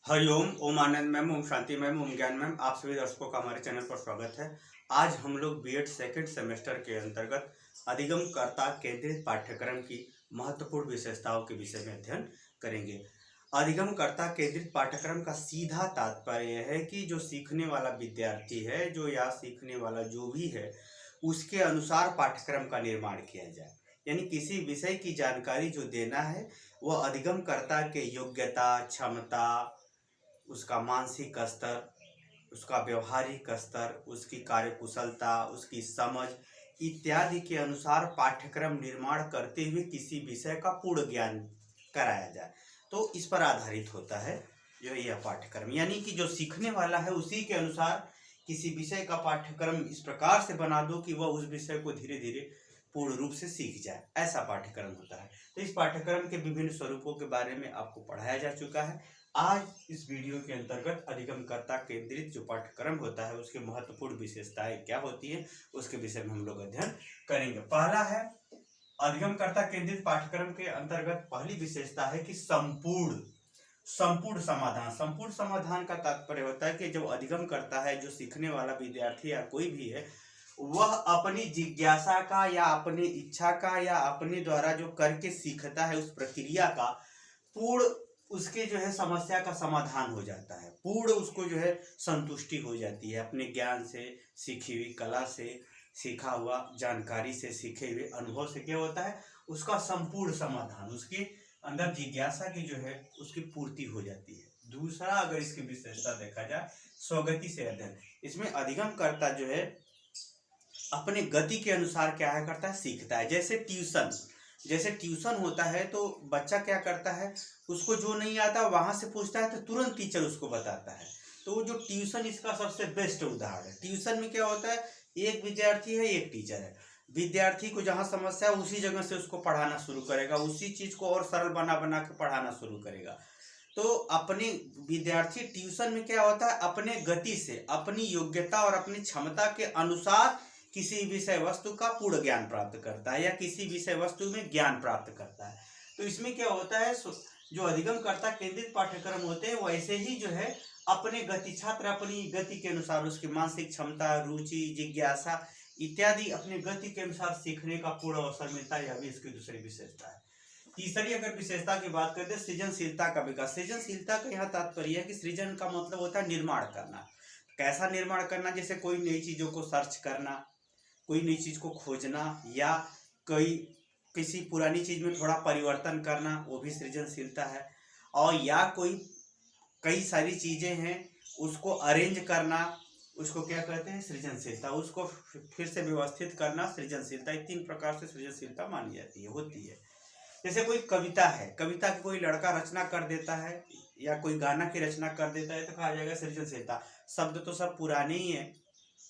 हरिओम, ओम आनंद ma'am, Om Shanti ma'am, ओम ज्ञान ma'am, आप सभी दर्शकों का हमारे चैनल पर स्वागत है। आज हम लोग बीएड सेकंड सेमेस्टर के अंतर्गत अधिगमकर्ता केंद्रित पाठ्यक्रम की महत्वपूर्ण विशेषताओं के विषय में अध्ययन करेंगे। अधिगमकर्ता केंद्रित पाठ्यक्रम का सीधा तात्पर्य यह है कि जो सीखने वाला विद्यार्थी है या सीखने वाला जो भी है उसके अनुसार पाठ्यक्रम का निर्माण किया जाए। यानी किसी विषय की जानकारी जो देना है वह अधिगमकर्ता के योग्यता, क्षमता, उसका मानसिक स्तर, उसका व्यवहारिक स्तर, उसकी कार्यकुशलता, उसकी समझ इत्यादि के अनुसार पाठ्यक्रम निर्माण करते हुए किसी विषय का पूर्ण ज्ञान कराया जाए। तो इस पर आधारित होता है जो यह पाठ्यक्रम, यानी कि जो सीखने वाला है उसी के अनुसार किसी विषय का पाठ्यक्रम इस प्रकार से बना दो कि वह उस विषय को धीरे धीरे पूर्ण रूप से सीख जाए, ऐसा पाठ्यक्रम होता है। तो इस पाठ्यक्रम के विभिन्न स्वरूपों के बारे में आपको पढ़ाया जा चुका है। आज इस वीडियो के अंतर्गत अधिगमकर्ता केंद्रित जो पाठ्यक्रम होता है उसके महत्वपूर्ण विशेषताएं क्या होती है उसके विषय में हम लोग अध्ययन करेंगे। पहला है अधिगमकर्ता केंद्रित पाठ्यक्रम के अंतर्गत पहली विशेषता है कि संपूर्ण समाधान। संपूर्ण समाधान का तात्पर्य होता है कि जब अधिगम करता है, जो सीखने वाला विद्यार्थी या कोई भी है, वह अपनी जिज्ञासा का या अपनी इच्छा का या अपने द्वारा जो करके सीखता है उस प्रक्रिया का पूर्ण उसके जो है समस्या का समाधान हो जाता है, पूर्ण उसको जो है संतुष्टि हो जाती है। अपने ज्ञान से, सीखी हुई कला से, सीखा हुआ जानकारी से, सीखे हुए अनुभव से क्या होता है, उसका संपूर्ण समाधान, उसके अंदर जिज्ञासा की जो है उसकी पूर्ति हो जाती है। दूसरा, अगर इसकी विशेषता देखा जाए, स्वगति से अध्ययन। इसमें अधिगमकर्ता जो है अपने गति के अनुसार क्या है करता है, सीखता है। जैसे ट्यूशन होता है तो बच्चा क्या करता है, उसको जो नहीं आता वहां से पूछता है तो तुरंत टीचर उसको बताता है। तो जो ट्यूशन इसका सबसे बेस्ट उदाहरण है। ट्यूशन में क्या होता है, एक विद्यार्थी है, एक टीचर है। विद्यार्थी को जहाँ समस्या है उसी जगह से उसको पढ़ाना शुरू करेगा, उसी चीज को और सरल बना बना के पढ़ाना शुरू करेगा। तो अपने विद्यार्थी ट्यूशन में क्या होता है, अपने गति से, अपनी योग्यता और अपनी क्षमता के अनुसार किसी विषय वस्तु का पूर्ण ज्ञान प्राप्त करता है या किसी विषय वस्तु में ज्ञान प्राप्त करता है। तो इसमें क्या होता है, जो अधिगमकर्ता केंद्रित पाठ्यक्रम होते हैं वैसे ही जो है अपने गति, छात्र अपनी गति के अनुसार उसकी मानसिक क्षमता, रुचि, जिज्ञासा इत्यादि अपने गति के अनुसार सीखने का पूर्ण अवसर मिलता है। यह भी इसकी दूसरी विशेषता है। तीसरी अगर विशेषता की बात करते हैं, सृजनशीलता का विकास। सृजनशीलता का यहाँ तात्पर्य है कि सृजन का मतलब होता है निर्माण करना। कैसा निर्माण करना, जैसे कोई नई चीजों को सर्च करना, कोई नई चीज को खोजना, या किसी पुरानी चीज में थोड़ा परिवर्तन करना, वो भी सृजनशीलता है। और या कई सारी चीजें हैं उसको अरेंज करना, उसको क्या कहते हैं, सृजनशीलता। उसको फिर से व्यवस्थित करना सृजनशीलता। तीन प्रकार से सृजनशीलता मानी जाती है, होती है। जैसे कोई कविता है, कविता की कोई लड़का रचना कर देता है या कोई गाना की रचना कर देता है तो कहा जाएगा सृजनशीलता। शब्द तो सब पुराने ही है।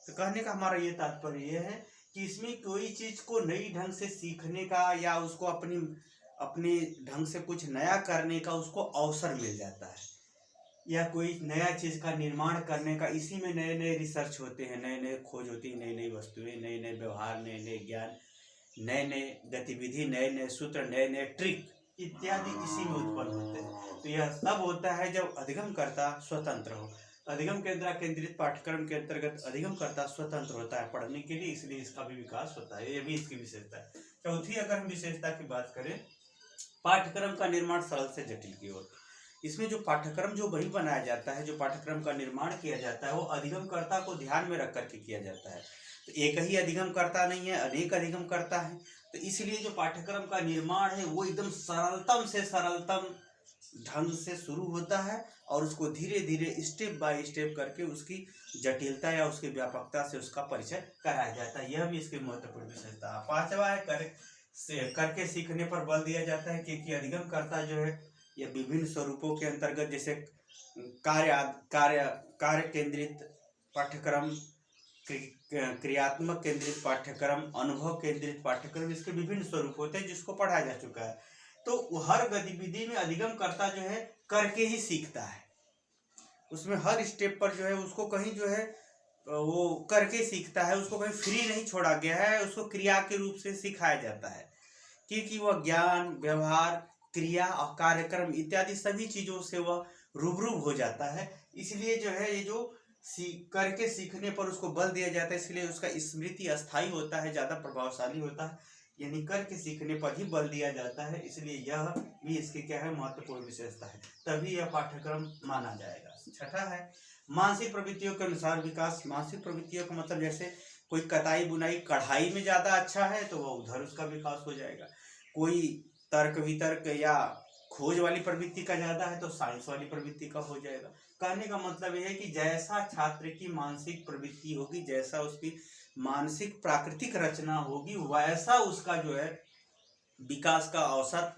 तो कहने का हमारा ये तात्पर्य ये है कि इसमें कोई चीज को नई ढंग से सीखने का या उसको अपने ढंग से कुछ नया करने का उसको अवसर मिल जाता है, या कोई नया चीज का निर्माण करने का। इसी में नए नए रिसर्च होते हैं, नए नए खोज होती है, नई नई वस्तुएं, नए नए व्यवहार, नए नए ज्ञान, नए नए गतिविधि, नए नए सूत्र, नए नए ट्रिक इत्यादि इसी में उत्पन्न होते हैं। तो यह तब होता है जब अधिगमकर्ता स्वतंत्र हो। अधिगम केंद्रित पाठ्यक्रम के अंतर्गत अधिगमकर्ता स्वतंत्र होता है पढ़ने के लिए, इसलिए इसका भी विकास होता है। ये भी इसकी विशेषता है। चौथी अगर हम विशेषता की बात करें, पाठ्यक्रम का निर्माण सरल से जटिल की ओर। इसमें जो पाठ्यक्रम जो वही बनाया जाता है, जो पाठ्यक्रम का निर्माण किया जाता है वो अधिगमकर्ता को ध्यान में रख करके किया जाता है। तो एक ही अधिगमकर्ता नहीं है, अनेक अधिगमकर्ता है। तो इसलिए जो पाठ्यक्रम का निर्माण है वो एकदम सरलतम से सरलतम ढंग से शुरू होता है और उसको धीरे धीरे स्टेप बाय स्टेप करके उसकी जटिलता या उसकी व्यापकता से उसका परिचय कराया जाता है। यह भी इसकी महत्वपूर्ण विशेषता है। पांचवा है करके सीखने पर बल दिया जाता है, क्योंकि अधिगमकर्ता जो है यह विभिन्न स्वरूपों के अंतर्गत, जैसे कार्य केंद्रित पाठ्यक्रम, क्रियात्मक केंद्रित पाठ्यक्रम, अनुभव केंद्रित पाठ्यक्रम, इसके विभिन्न स्वरूप होते हैं जिसको पढ़ाया जा चुका है। तो हर गतिविधि में अधिगमकर्ता जो है करके ही सीखता है। उसमें हर स्टेप पर जो है उसको कहीं जो है वो करके सीखता है, उसको कहीं फ्री नहीं छोड़ा गया है, उसको क्रिया के रूप से सिखाया जाता है, क्योंकि वह ज्ञान, व्यवहार, क्रिया और कार्यक्रम इत्यादि सभी चीजों से वह रूबरू हो जाता है। इसलिए जो है ये जो करके सीखने पर उसको बल दिया जाता है, इसलिए उसका स्मृति अस्थायी होता है, ज़्यादा प्रभावशाली होता है, यानी करके सीखने पर ही बल दिया जाता है। इसलिए यह भी इसकी क्या है, महत्वपूर्ण विशेषता है, तभी यह पाठ्यक्रम माना जाएगा। छठा है मानसिक प्रवृत्तियों के अनुसार विकास। मानसिक प्रवृत्तियों का मतलब जैसे कोई कताई बुनाई कढ़ाई में ज़्यादा अच्छा है तो वह उधर उसका विकास हो जाएगा। कोई तर्क वितर्क या खोज वाली प्रवृत्ति का ज़्यादा है तो साइंस वाली प्रवृत्ति का हो जाएगा। कहने का मतलब यह है कि जैसा छात्र की मानसिक प्रवृत्ति होगी, जैसा उसकी मानसिक प्राकृतिक रचना होगी, वैसा उसका जो है विकास का अवसर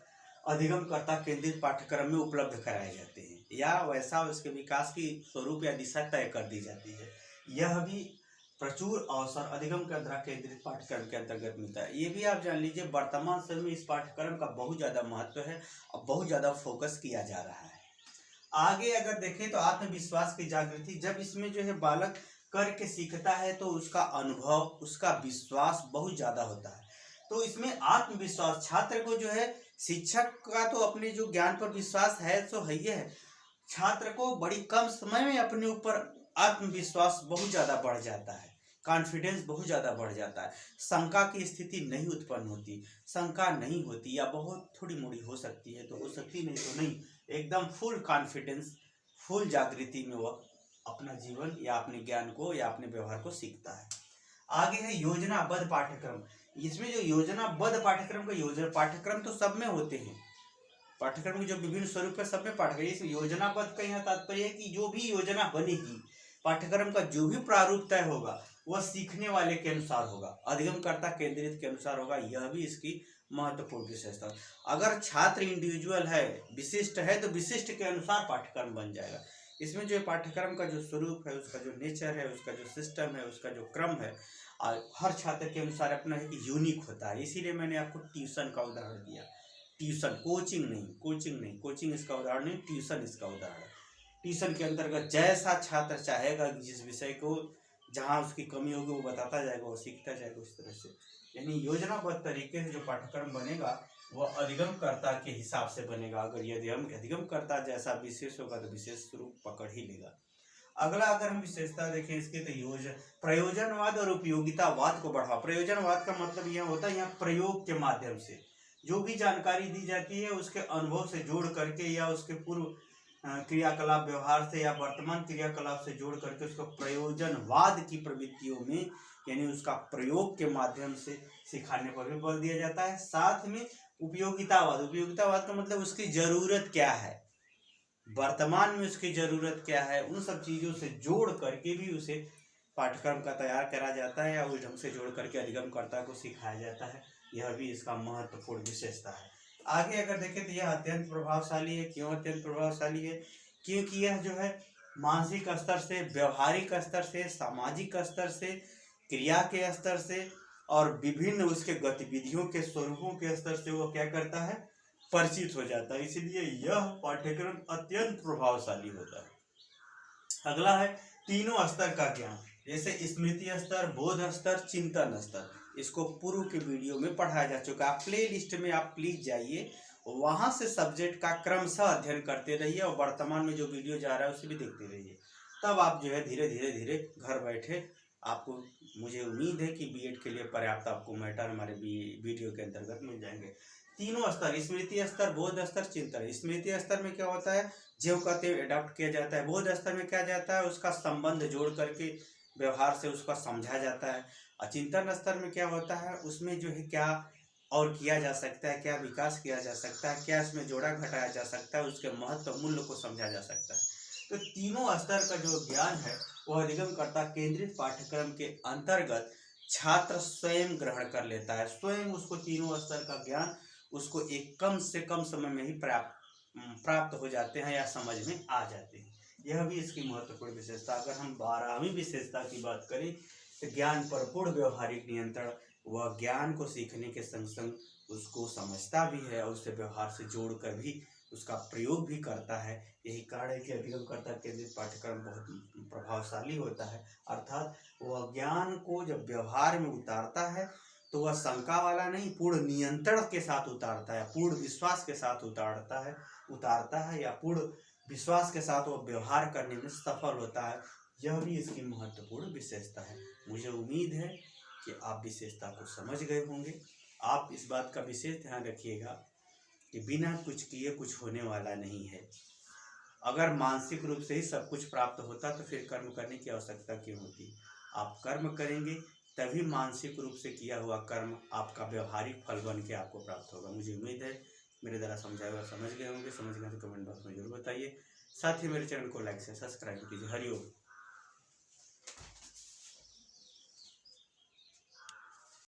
अधिगमकर्ता केंद्रित पाठ्यक्रम में उपलब्ध कराए जाते हैं, या वैसा उसके विकास की स्वरूप या दिशा तय कर दी जाती है। यह भी प्रचुर अवसर अधिगमकर्ता केंद्रित पाठ्यक्रम के अंतर्गत मिलता है। ये भी आप जान लीजिए, वर्तमान समय में इस पाठ्यक्रम का बहुत ज़्यादा महत्व है और बहुत ज़्यादा फोकस किया जा रहा है। आगे अगर देखें तो आत्मविश्वास की जागृति, जब इसमें जो है बालक करके सीखता है तो उसका अनुभव, उसका विश्वास बहुत ज़्यादा होता है। तो इसमें आत्मविश्वास, छात्र को जो है, शिक्षक का तो अपने जो ज्ञान पर विश्वास है तो है ही है, छात्र को बड़ी कम समय में अपने ऊपर आत्मविश्वास बहुत ज़्यादा बढ़ जाता है, कॉन्फिडेंस बहुत ज़्यादा बढ़ जाता है, शंका की स्थिति नहीं उत्पन्न होती, शंका नहीं होती, या बहुत थोड़ी मोड़ी हो सकती है तो हो सकती, नहीं तो नहीं, एकदम फुल कॉन्फिडेंस, फुल जागृति में वह अपना जीवन या अपने ज्ञान को या अपने व्यवहार को सीखता है। आगे है योजनाबद्ध पाठ्यक्रम। इसमें जो योजनाबद्ध पाठ्यक्रम का पाठ्यक्रम तो सब में होते हैं, पाठ्यक्रम के जो विभिन्न स्वरूप है सब में पाठ्यक्रम, इस योजनाबद्ध का यहाँ तात्पर्य है कि जो भी योजना बनेगी, पाठ्यक्रम का जो भी प्रारूप तय होगा वह सीखने वाले के अनुसार होगा, अधिगमकर्ता केंद्रित के अनुसार होगा। यह भी इसकी महत्वपूर्ण विशेषता। अगर छात्र इंडिविजुअल है, विशिष्ट है, तो विशिष्ट के अनुसार पाठ्यक्रम बन जाएगा। इसमें जो पाठ्यक्रम का जो स्वरूप है, उसका जो नेचर है, उसका जो सिस्टम है, उसका जो क्रम है, हर छात्र के अनुसार अपना एक यूनिक होता है। इसीलिए मैंने आपको ट्यूशन का उदाहरण दिया, ट्यूशन, कोचिंग नहीं, कोचिंग इसका उदाहरण नहीं, ट्यूशन इसका उदाहरण। ट्यूशन के अंतर्गत जैसा छात्र चाहेगा, जिस विषय को जहाँ उसकी कमी होगी वो बताता जाएगा, वो सीखता जाएगा उस तरह से। यानी योजनाबद्ध तरीके से जो पाठ्यक्रम बनेगा वह अधिगमकर्ता के हिसाब से बनेगा। अगर यदि हम अधिगमकर्ता जैसा विशेष होगा तो विशेष रूप पकड़ ही लेगा। अगला अगर हम विशेषता देखें इसके, तो प्रयोजनवाद और उपयोगितावाद को बढ़ावा। प्रयोजनवाद का मतलब यह होता है, यहाँ प्रयोग के माध्यम से जो भी जानकारी दी जाती है उसके अनुभव से जोड़ करके, या उसके पूर्व क्रियाकलाप व्यवहार से, या वर्तमान क्रियाकलाप से जोड़ करके उसको प्रयोजनवाद की प्रवृत्तियों में, यानी उसका प्रयोग के माध्यम से सिखाने पर भी बल दिया जाता है। साथ में उपयोगितावाद का मतलब उसकी जरूरत क्या है, वर्तमान में उसकी जरूरत क्या है, उन सब चीज़ों से जोड़ करके भी उसे पाठ्यक्रम का तैयार करा जाता है, या उस ढंग से जोड़ करके अधिगमकर्ता को सिखाया जाता है। यह भी इसका महत्वपूर्ण विशेषता है। आगे अगर देखें तो यह अत्यंत प्रभावशाली है। क्यों अत्यंत प्रभावशाली है? क्योंकि यह जो है मानसिक स्तर से, व्यवहारिक स्तर से, सामाजिक स्तर से, क्रिया के स्तर से और विभिन्न उसके गतिविधियों के स्वरूपों के स्तर से वो क्या करता है, परिचित हो जाता है। इसलिए यह पाठ्यक्रम अत्यंत प्रभावशाली होता है। अगला है तीनों स्तर का ज्ञान, जैसे स्मृति स्तर, बोध स्तर, चिंतन स्तर। इसको पूर्व के वीडियो में पढ़ाया जा चुका है। आप प्ले लिस्ट में आप प्लीज जाइए, वहां से सब्जेक्ट का क्रमशः अध्ययन करते रहिए और वर्तमान में जो वीडियो जा रहा है उसे भी देखते रहिए। तब आप जो है धीरे धीरे घर बैठे, आपको, मुझे उम्मीद है कि बीएड के लिए पर्याप्त आपको मैटर हमारे वीडियो के अंतर्गत मिल जाएंगे। तीनों स्तर, स्मृति स्तर, बोध स्तर, चिंतन। स्मृति स्तर में क्या होता है, ज्यों कहते अडॉप्ट किया जाता है। बोध स्तर में क्या जाता है, उसका संबंध जोड़ करके व्यवहार से उसका समझा जाता है। और चिंतन स्तर में क्या होता है, उसमें जो है क्या और किया जा सकता है, क्या विकास किया जा सकता है, क्या इसमें जोड़ा घटाया जा सकता है, उसके महत्व मूल्य को समझा जा सकता है। तो तीनों स्तर का जो ज्ञान है वह अधिगमकर्ता केंद्रित पाठ्यक्रम के अंतर्गत छात्र स्वयं ग्रहण कर लेता है। स्वयं उसको तीनों स्तर का ज्ञान उसको एक कम से कम समय में ही प्राप्त हो जाते हैं या समझ में आ जाते हैं। यह भी इसकी महत्वपूर्ण विशेषता। अगर हम 12वीं विशेषता की बात करें तो ज्ञान पर पूर्ण व्यवहारिक नियंत्रण। वह ज्ञान को सीखने के संग संग उसको समझता भी है और उसे व्यवहार से जोड़कर भी उसका प्रयोग भी करता है। यही कारण है कि अधिगमकर्ता केंद्रित पाठ्यक्रम बहुत प्रभावशाली होता है। अर्थात वह ज्ञान को जब व्यवहार में उतारता है तो वह शंका वाला नहीं, पूर्ण नियंत्रण के साथ उतारता है, पूर्ण विश्वास के साथ उतारता है या पूर्ण विश्वास के साथ वो व्यवहार करने में सफल होता है। यह भी इसकी महत्वपूर्ण विशेषता है। मुझे उम्मीद है कि आप विशेषता को समझ गए होंगे। आप इस बात का विशेष ध्यान रखिएगा कि बिना कुछ किए कुछ होने वाला नहीं है। अगर मानसिक रूप से ही सब कुछ प्राप्त होता तो फिर कर्म करने की आवश्यकता क्यों होती। आप कर्म करेंगे तभी मानसिक रूप से किया हुआ कर्म आपका व्यवहारिक फल बन के आपको प्राप्त होगा। मुझे उम्मीद है मेरे द्वारा समझाया हुआ समझ गए होंगे। समझ गए तो कमेंट बॉक्स में जरूर बताइए। साथ ही मेरे चैनल को लाइक से सब्सक्राइब कीजिए। हरिओम।